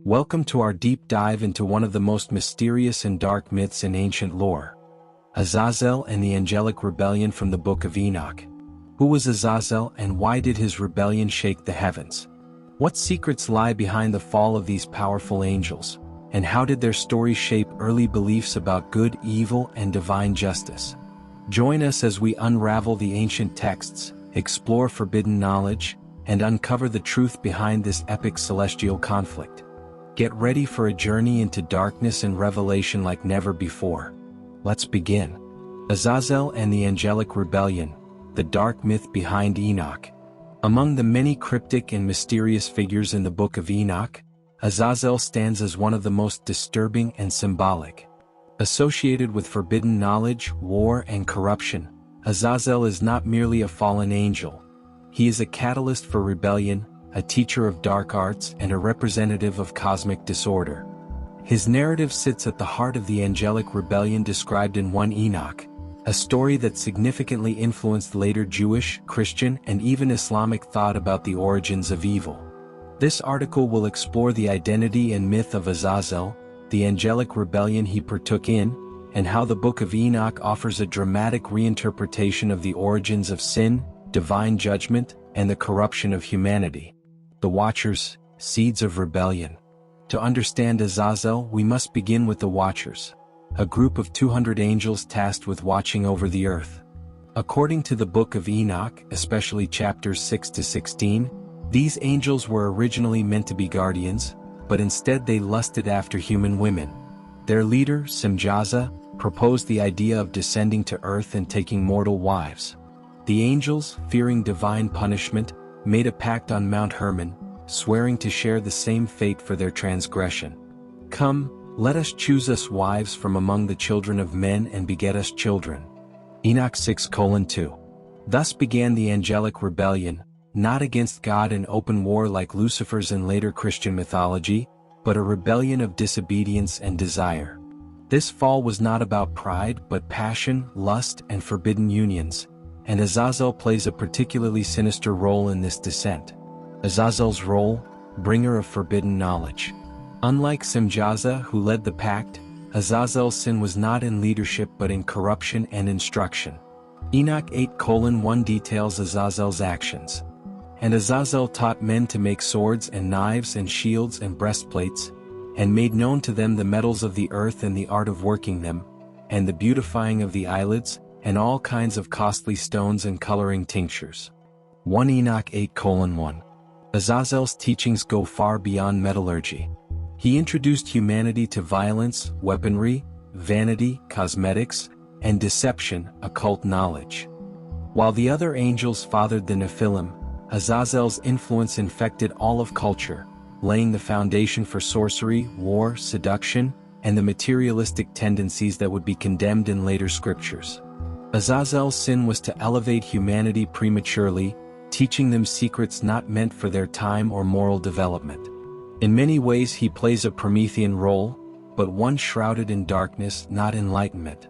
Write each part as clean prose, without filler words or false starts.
Welcome to our deep dive into one of the most mysterious and dark myths in ancient lore. Azazel and the Angelic Rebellion from the Book of Enoch. Who was Azazel and why did his rebellion shake the heavens? What secrets lie behind the fall of these powerful angels? And how did their story shape early beliefs about good, evil, and divine justice? Join us as we unravel the ancient texts, explore forbidden knowledge, and uncover the truth behind this epic celestial conflict. Get ready for a journey into darkness and revelation like never before. Let's begin. Azazel and the Angelic Rebellion, the dark myth behind Enoch. Among the many cryptic and mysterious figures in the Book of Enoch, Azazel stands as one of the most disturbing and symbolic. Associated with forbidden knowledge, war, and corruption, Azazel is not merely a fallen angel. He is a catalyst for rebellion, a teacher of dark arts, and a representative of cosmic disorder. His narrative sits at the heart of the Angelic Rebellion described in 1 Enoch, a story that significantly influenced later Jewish, Christian, and even Islamic thought about the origins of evil. This article will explore the identity and myth of Azazel, the Angelic Rebellion he partook in, and how the Book of Enoch offers a dramatic reinterpretation of the origins of sin, divine judgment, and the corruption of humanity. The Watchers, Seeds of Rebellion. To understand Azazel, we must begin with the Watchers, a group of 200 angels tasked with watching over the earth. According to the Book of Enoch, especially chapters 6 to 16, these angels were originally meant to be guardians, but instead they lusted after human women. Their leader, Simjaza, proposed the idea of descending to earth and taking mortal wives. The angels, fearing divine punishment, made a pact on Mount Hermon, swearing to share the same fate for their transgression. "Come, let us choose us wives from among the children of men and beget us children." Enoch 6:2. Thus began the Angelic Rebellion, not against God in open war like Lucifer's in later Christian mythology, but a rebellion of disobedience and desire. This fall was not about pride but passion, lust, and forbidden unions, and Azazel plays a particularly sinister role in this descent. Azazel's role, bringer of forbidden knowledge. Unlike Simjaza, who led the pact, Azazel's sin was not in leadership but in corruption and instruction. Enoch 8:1 details Azazel's actions. And Azazel taught men to make swords and knives and shields and breastplates, and made known to them the metals of the earth and the art of working them, and the beautifying of the eyelids, and all kinds of costly stones and coloring tinctures. 1 Enoch 8:1. Azazel's teachings go far beyond metallurgy. He introduced humanity to violence, weaponry, vanity, cosmetics, and deception, occult knowledge. While the other angels fathered the Nephilim, Azazel's influence infected all of culture, laying the foundation for sorcery, war, seduction, and the materialistic tendencies that would be condemned in later scriptures. Azazel's sin was to elevate humanity prematurely, teaching them secrets not meant for their time or moral development. In many ways he plays a Promethean role, but one shrouded in darkness, not enlightenment.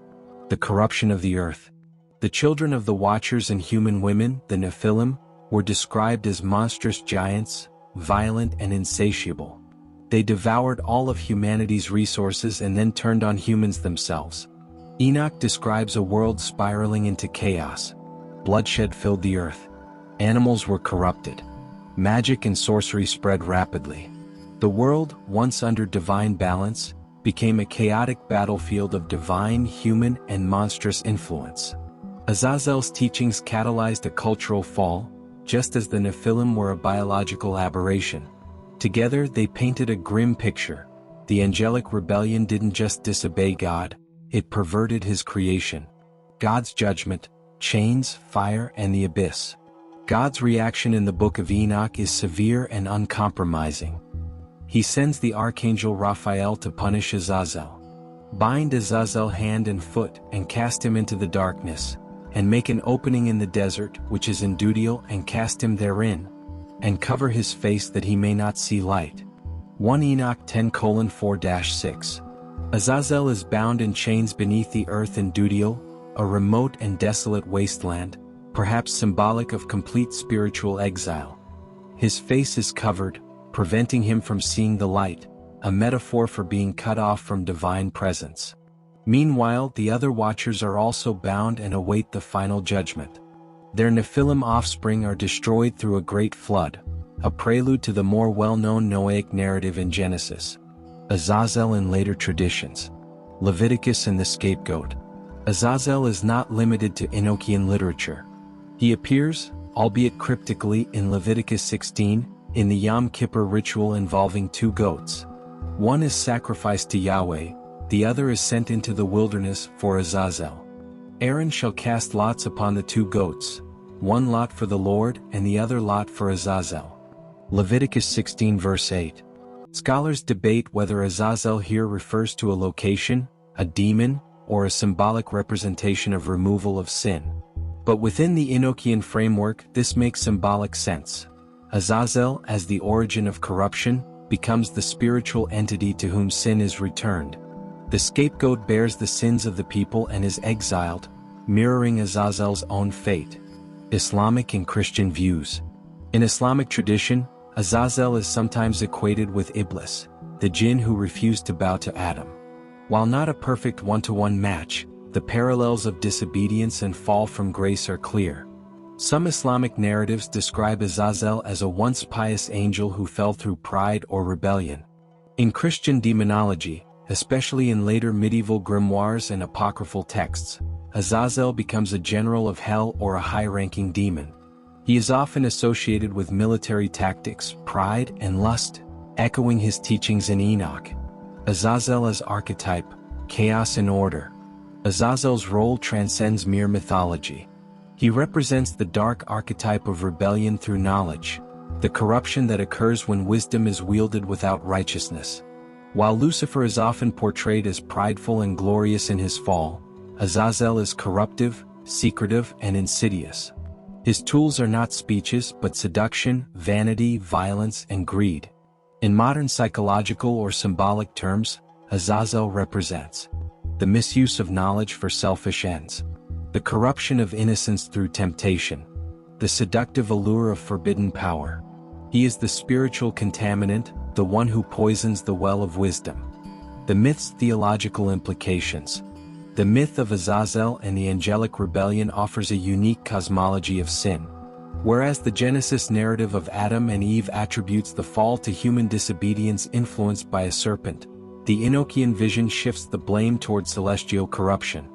The corruption of the earth. The children of the Watchers and human women, the Nephilim, were described as monstrous giants, violent and insatiable. They devoured all of humanity's resources and then turned on humans themselves. Enoch describes a world spiraling into chaos. Bloodshed filled the earth. Animals were corrupted. Magic and sorcery spread rapidly. The world, once under divine balance, became a chaotic battlefield of divine, human, and monstrous influence. Azazel's teachings catalyzed a cultural fall, just as the Nephilim were a biological aberration. Together they painted a grim picture. The Angelic Rebellion didn't just disobey God, it perverted his creation. God's judgment, chains, fire, and the abyss. God's reaction in the Book of Enoch is severe and uncompromising. He sends the archangel Raphael to punish Azazel. Bind Azazel hand and foot and cast him into the darkness, and make an opening in the desert, which is in Dudiel, and cast him therein, and cover his face that he may not see light. 1 Enoch 10:4-6. Azazel is bound in chains beneath the earth in Dudiel, a remote and desolate wasteland, perhaps symbolic of complete spiritual exile. His face is covered, preventing him from seeing the light, a metaphor for being cut off from divine presence. Meanwhile, the other watchers are also bound and await the final judgment. Their Nephilim offspring are destroyed through a great flood, a prelude to the more well-known Noahic narrative in Genesis. Azazel in later traditions. Leviticus and the scapegoat. Azazel is not limited to Enochian literature. He appears, albeit cryptically, in Leviticus 16, in the Yom Kippur ritual involving 2 goats. One is sacrificed to Yahweh, the other is sent into the wilderness for Azazel. Aaron shall cast lots upon the 2 goats, one lot for the Lord and the other lot for Azazel. Leviticus 16 verse 8. Scholars debate whether Azazel here refers to a location, a demon, or a symbolic representation of removal of sin. But within the Enochian framework, this makes symbolic sense. Azazel, as the origin of corruption, becomes the spiritual entity to whom sin is returned. The scapegoat bears the sins of the people and is exiled, mirroring Azazel's own fate. Islamic and Christian views. In Islamic tradition, Azazel is sometimes equated with Iblis, the jinn who refused to bow to Adam. While not a perfect one-to-one match, the parallels of disobedience and fall from grace are clear. Some Islamic narratives describe Azazel as a once pious angel who fell through pride or rebellion. In Christian demonology, especially in later medieval grimoires and apocryphal texts, Azazel becomes a general of hell or a high-ranking demon. He is often associated with military tactics, pride, and lust, echoing his teachings in Enoch. Azazel as archetype, chaos and order. Azazel's role transcends mere mythology. He represents the dark archetype of rebellion through knowledge, the corruption that occurs when wisdom is wielded without righteousness. While Lucifer is often portrayed as prideful and glorious in his fall, Azazel is corruptive, secretive, and insidious. His tools are not speeches but seduction, vanity, violence, and greed. In modern psychological or symbolic terms, Azazel represents the misuse of knowledge for selfish ends, the corruption of innocence through temptation, the seductive allure of forbidden power. He is the spiritual contaminant, the one who poisons the well of wisdom. The myth's theological implications. The myth of Azazel and the Angelic Rebellion offers a unique cosmology of sin. Whereas the Genesis narrative of Adam and Eve attributes the fall to human disobedience influenced by a serpent, the Enochian vision shifts the blame toward celestial corruption.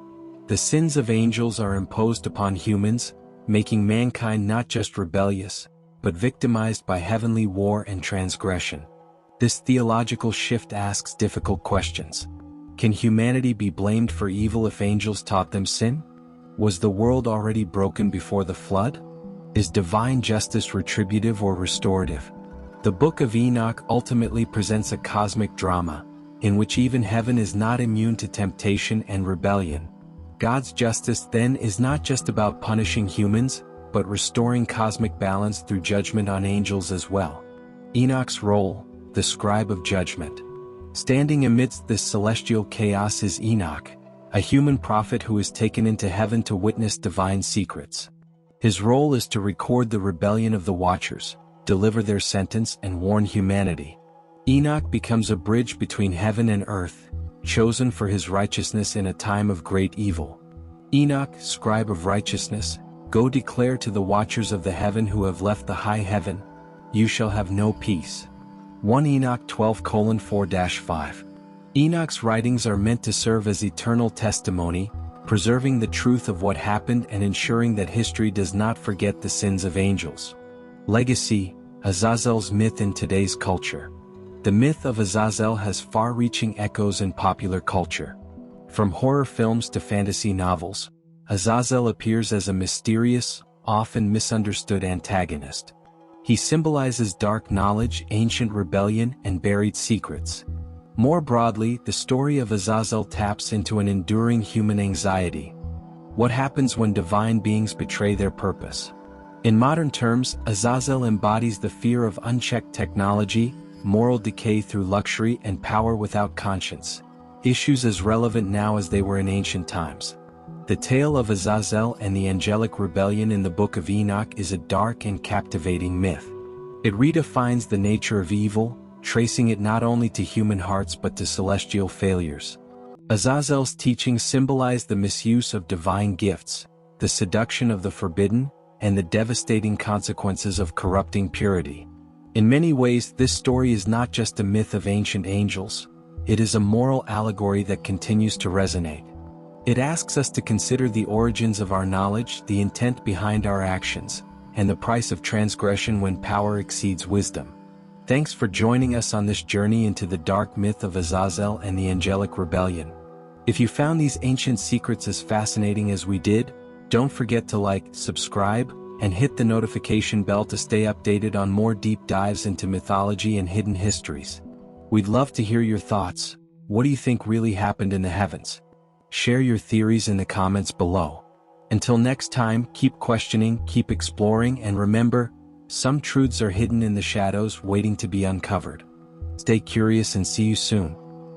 The sins of angels are imposed upon humans, making mankind not just rebellious, but victimized by heavenly war and transgression. This theological shift asks difficult questions. Can humanity be blamed for evil if angels taught them sin? Was the world already broken before the flood? Is divine justice retributive or restorative? The Book of Enoch ultimately presents a cosmic drama, in which even heaven is not immune to temptation and rebellion. God's justice then is not just about punishing humans, but restoring cosmic balance through judgment on angels as well. Enoch's role, the scribe of judgment. Standing amidst this celestial chaos is Enoch, a human prophet who is taken into heaven to witness divine secrets. His role is to record the rebellion of the Watchers, deliver their sentence, and warn humanity. Enoch becomes a bridge between heaven and earth, chosen for his righteousness in a time of great evil. Enoch, scribe of righteousness, go declare to the Watchers of the heaven who have left the high heaven, you shall have no peace. 1 Enoch 12:4-5. Enoch's writings are meant to serve as eternal testimony, preserving the truth of what happened and ensuring that history does not forget the sins of angels. Legacy, Azazel's myth in today's culture. The myth of Azazel has far-reaching echoes in popular culture. From horror films to fantasy novels, Azazel appears as a mysterious, often misunderstood antagonist. He symbolizes dark knowledge, ancient rebellion, and buried secrets. More broadly, the story of Azazel taps into an enduring human anxiety. What happens when divine beings betray their purpose? In modern terms, Azazel embodies the fear of unchecked technology, moral decay through luxury, and power without conscience, issues as relevant now as they were in ancient times. The tale of Azazel and the Angelic Rebellion in the Book of Enoch is a dark and captivating myth. It redefines the nature of evil, tracing it not only to human hearts but to celestial failures. Azazel's teachings symbolize the misuse of divine gifts, the seduction of the forbidden, and the devastating consequences of corrupting purity. In many ways, this story is not just a myth of ancient angels, it is a moral allegory that continues to resonate. It asks us to consider the origins of our knowledge, the intent behind our actions, and the price of transgression when power exceeds wisdom. Thanks for joining us on this journey into the dark myth of Azazel and the Angelic Rebellion. If you found these ancient secrets as fascinating as we did, don't forget to like, subscribe, and hit the notification bell to stay updated on more deep dives into mythology and hidden histories. We'd love to hear your thoughts. What do you think really happened in the heavens? Share your theories in the comments below. Until next time, keep questioning, keep exploring, and remember, some truths are hidden in the shadows waiting to be uncovered. Stay curious and see you soon.